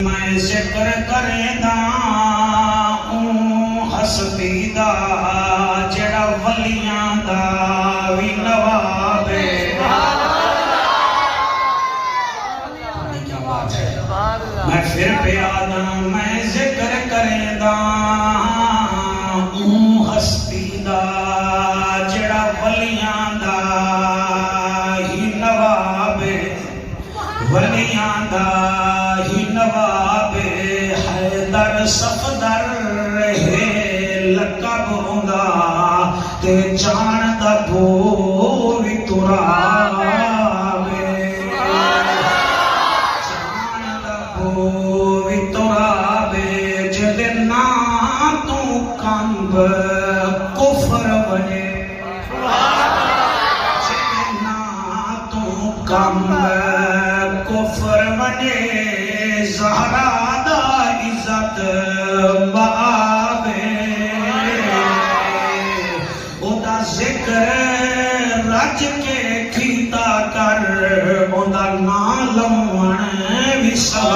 मैं जिक्र करेंदा हस्ती दा जेड़ा वलियां दा भी नवाब है। क्या बात है। मैं फिर पे आदा मैं जिक्र करेंदा हस्ती दा जेड़ा वलियां दा ही नवाब है। वलियां दा ही नवाब हैदर सफदर है लकब हुंदा ते जान दा भोवी तुरावे जान दा भोवी तुरावे जिदे ना तू कंब कुफर बने जिदे ना तू कंब कुफर बने ज़हरा दा इज्जत बाबे ओदा जिक्र रज के कीता कर ओदा नाम लमण विसा